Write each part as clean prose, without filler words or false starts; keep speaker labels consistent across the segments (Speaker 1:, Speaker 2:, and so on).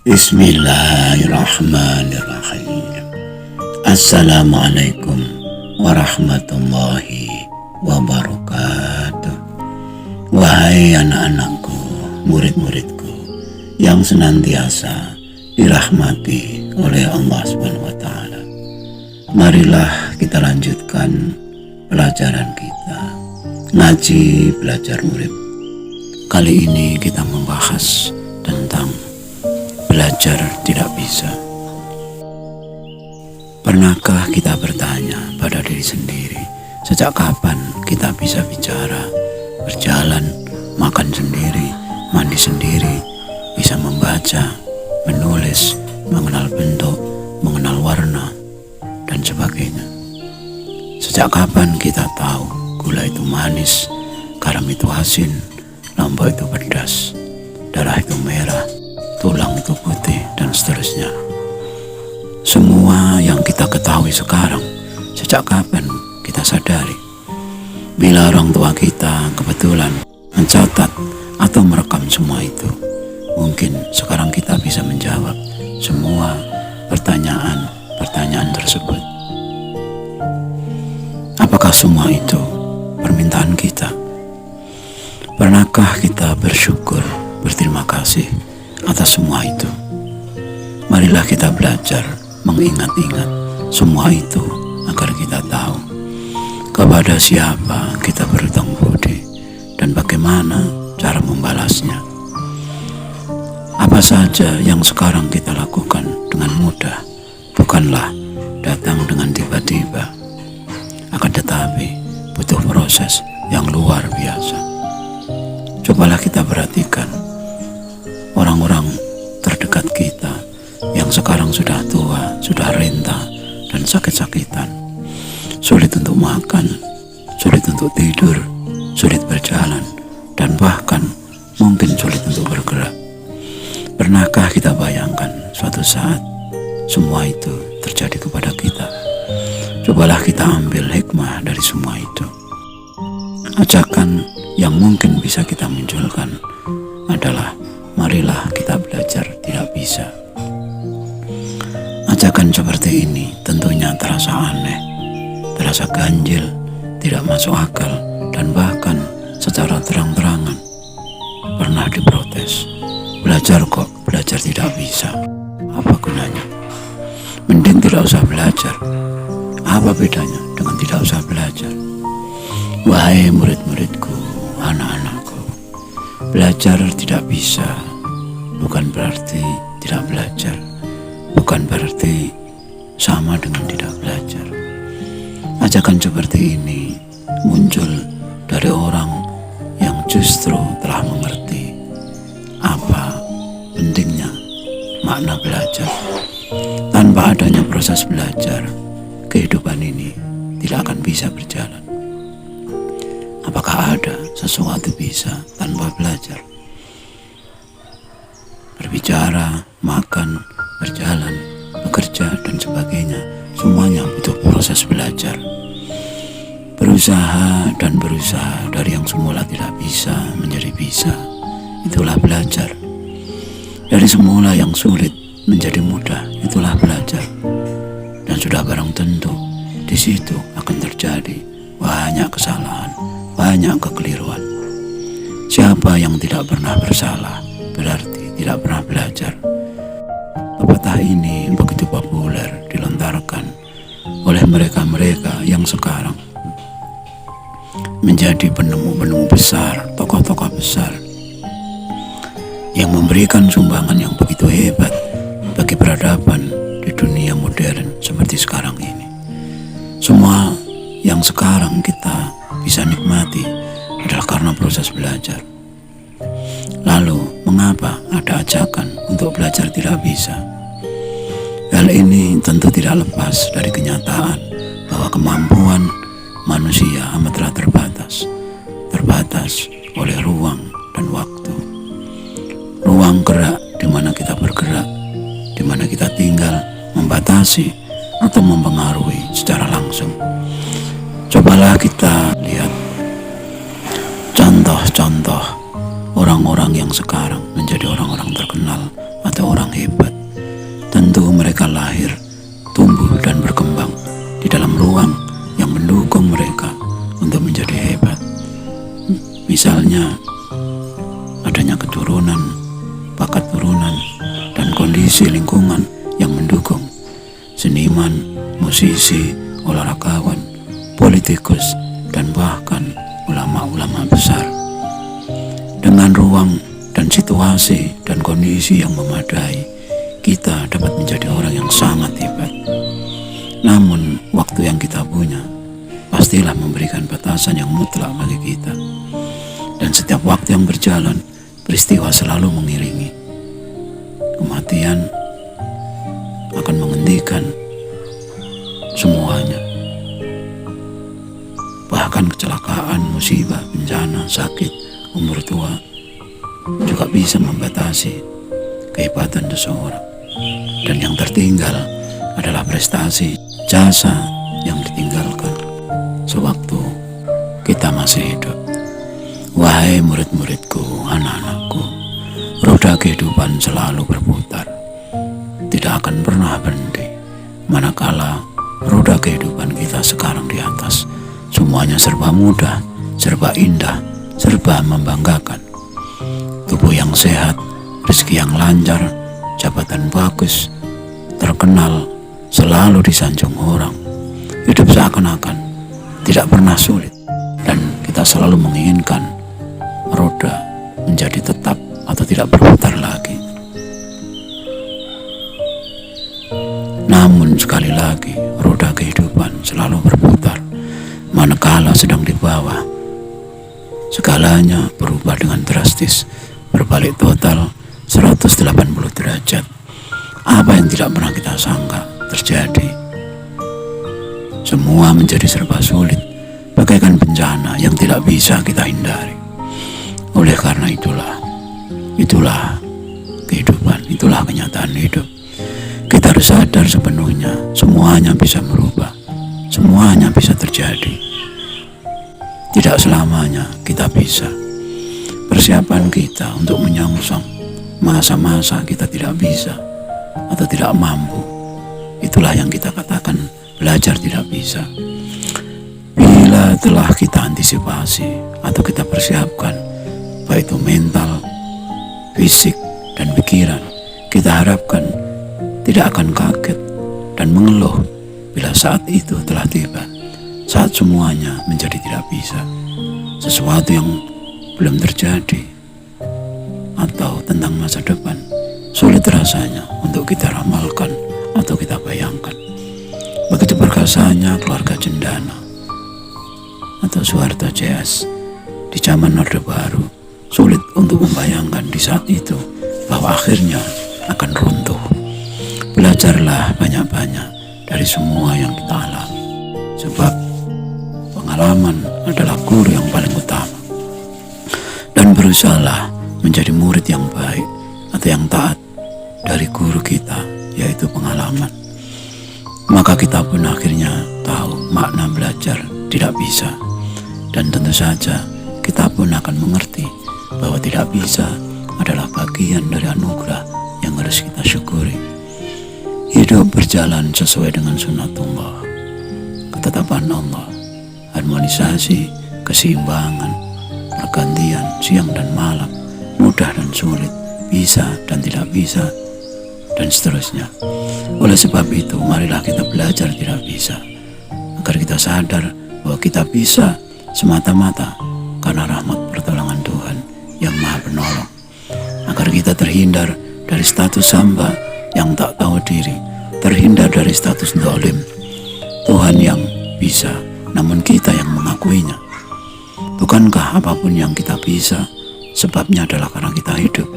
Speaker 1: Bismillahirrahmanirrahim. Assalamualaikum warahmatullahi wabarakatuh. Wahai anak-anakku, murid-muridku yang senantiasa dirahmati oleh Allah SWT. Marilah kita lanjutkan pelajaran kita, ngaji belajar urip. Kali ini kita membahas tentang belajar tidak bisa. Pernahkah kita bertanya pada diri sendiri, sejak kapan kita bisa bicara, berjalan, makan sendiri, mandi sendiri, bisa membaca, menulis, mengenal bentuk, mengenal warna, dan sebagainya? Sejak kapan kita tahu gula itu manis, garam itu asin, lombok itu pedas, darah itu merah, tulang itu putih, dan seterusnya. Semua yang kita ketahui sekarang, sejak kapan kita sadari? Bila orang tua kita kebetulan mencatat atau merekam semua itu, mungkin sekarang kita bisa menjawab semua pertanyaan tersebut. Apakah semua itu permintaan kita? Pernahkah kita bersyukur, berterima kasih atas semua itu? Marilah kita belajar mengingat-ingat semua itu agar kita tahu kepada siapa kita berhutang budi dan bagaimana cara membalasnya. Apa saja yang sekarang kita lakukan dengan mudah bukanlah datang dengan tiba-tiba, akan tetapi butuh proses yang luar biasa. Cobalah kita perhatikan orang-orang terdekat kita yang sekarang sudah tua, sudah renta, dan sakit-sakitan, sulit untuk makan, sulit untuk tidur, sulit berjalan, dan bahkan mungkin sulit untuk bergerak. Pernahkah kita bayangkan suatu saat semua itu terjadi kepada kita? Cobalah kita ambil hikmah dari semua itu. Ajakan yang mungkin bisa kita munculkan adalah marilah kita belajar tidak bisa. Ajakan seperti ini tentunya terasa aneh, terasa ganjil, tidak masuk akal, dan bahkan secara terang-terangan pernah diprotes. Belajar kok, belajar tidak bisa. Apa gunanya? Mending tidak usah belajar. Apa bedanya dengan tidak usah belajar? Wahai murid-muridku, anak-anakku, belajar tidak bisa bukan berarti tidak belajar, bukan berarti sama dengan tidak belajar. Ajakan seperti ini muncul dari orang yang justru telah mengerti apa pentingnya makna belajar. Tanpa adanya proses belajar, kehidupan ini tidak akan bisa berjalan. Apakah ada sesuatu bisa tanpa belajar? Berbicara, makan, berjalan, bekerja, dan sebagainya, semuanya butuh proses belajar. Berusaha dan berusaha dari yang semula tidak bisa menjadi bisa, itulah belajar. Dari semula yang sulit menjadi mudah, itulah belajar. Dan sudah barang tentu di situ akan terjadi banyak kesalahan, banyak kekeliruan. Siapa yang tidak pernah bersalah berarti tidak pernah belajar. Pepatah ini begitu populer dilontarkan oleh mereka-mereka yang sekarang menjadi penemu-penemu besar, tokoh-tokoh besar yang memberikan sumbangan yang begitu hebat bagi peradaban di dunia modern seperti sekarang ini. Semua yang sekarang kita bisa nikmati adalah karena proses belajar. Lalu, mengapa ada ajakan untuk belajar tidak bisa? Hal ini tentu tidak lepas dari kenyataan bahwa kemampuan manusia amatlah terbatas oleh ruang dan waktu. Ruang gerak di mana kita bergerak, di mana kita tinggal, membatasi atau mempengaruhi secara langsung. Cobalah kita lihat contoh-contoh orang-orang yang sekarang menjadi orang-orang terkenal atau orang hebat. kondisi lingkungan yang mendukung. Seniman, musisi, olahragawan, politikus, dan bahkan ulama-ulama besar. Dengan ruang dan situasi dan kondisi yang memadai, kita dapat menjadi orang yang sangat hebat. Namun, waktu yang kita punya pastilah memberikan batasan yang mutlak bagi kita. Dan setiap waktu yang berjalan, peristiwa selalu mengiringi. Kematian akan menghentikan semuanya. Bahkan kecelakaan, musibah, bencana, sakit, umur tua juga bisa membatasi kehebatan seseorang. Dan yang tertinggal adalah prestasi, jasa yang ditinggalkan sewaktu kita masih hidup. Wahai murid-muridku, anak-anakku, roda kehidupan selalu berputar, tidak akan pernah berhenti. Manakala roda kehidupan kita sekarang di atas, semuanya serba mudah, serba indah, serba membanggakan. Tubuh yang sehat, rezeki yang lancar, jabatan bagus, terkenal, selalu disanjung orang. Hidup seakan-akan tidak pernah sulit, dan kita selalu menginginkan roda menjadi tetap atau tidak berputar lagi. Namun sekali lagi, roda kehidupan selalu berputar. Manakala sedang di bawah, segalanya berubah dengan drastis, berbalik total 180 derajat. Apa yang tidak pernah kita sangka terjadi. Semua menjadi serba sulit, bagaikan bencana yang tidak bisa kita hindari. Oleh karena itulah kehidupan, itulah kenyataan hidup. Kita harus sadar sepenuhnya, semuanya bisa berubah, semuanya bisa terjadi. Tidak selamanya kita bisa. Persiapan kita untuk menyongsong masa-masa kita tidak bisa atau tidak mampu, itulah yang kita katakan belajar tidak bisa. Bila telah kita antisipasi atau kita persiapkan, baik itu mental, fisik, dan pikiran, kita harapkan tidak akan kaget dan mengeluh bila saat itu telah tiba, saat semuanya menjadi tidak bisa. Sesuatu yang belum terjadi atau tentang masa depan sulit rasanya untuk kita ramalkan atau kita bayangkan. Begitu perkasanya keluarga Cendana atau Soeharto CS di zaman Orde Baru, sulit untuk membayangkan di saat itu bahwa akhirnya akan runtuh. Belajarlah banyak-banyak dari semua yang kita alami, sebab pengalaman adalah guru yang paling utama. Dan berusahalah menjadi murid yang baik atau yang taat dari guru kita, yaitu pengalaman. Maka kita pun akhirnya tahu makna belajar tidak bisa. Dan tentu saja kita pun akan mengerti bahwa tidak bisa adalah bagian dari anugerah yang harus kita syukuri. Hidup berjalan sesuai dengan sunnatullah, ketetapan Allah, harmonisasi, keseimbangan, pergantian siang dan malam, mudah dan sulit, bisa dan tidak bisa, dan seterusnya. Oleh sebab itu, marilah kita belajar tidak bisa, agar kita sadar bahwa kita bisa semata-mata karena rahmat pertolongan Tuhan yang Maha Penolong, agar kita terhindar dari status hamba yang tak tahu diri, terhindar dari status zalim. Tuhan yang bisa, namun kita yang mengakuinya. Bukankah apapun yang kita bisa, sebabnya adalah karena kita hidup,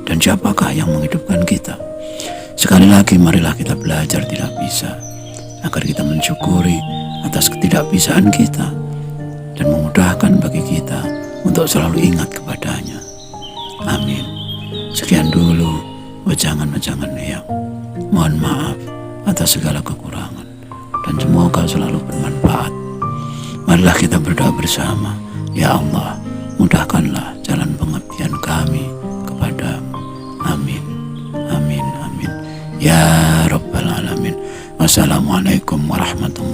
Speaker 1: dan siapakah yang menghidupkan kita? Sekali lagi, marilah kita belajar tidak bisa, agar kita mensyukuri atas ketidakbisaan kita, dan memudahkan bagi kita untuk selalu ingat kepadanya. Amin. Sekian dulu wejangan-wejangan yang mohon maaf atas segala kekurangan, dan semoga selalu bermanfaat. Marilah kita berdoa bersama. Ya Allah, mudahkanlah jalan pengabdian kami kepadamu. Amin. Amin. Amin. Ya Rabbal Alamin. Wassalamualaikum warahmatullahi wabarakatuh.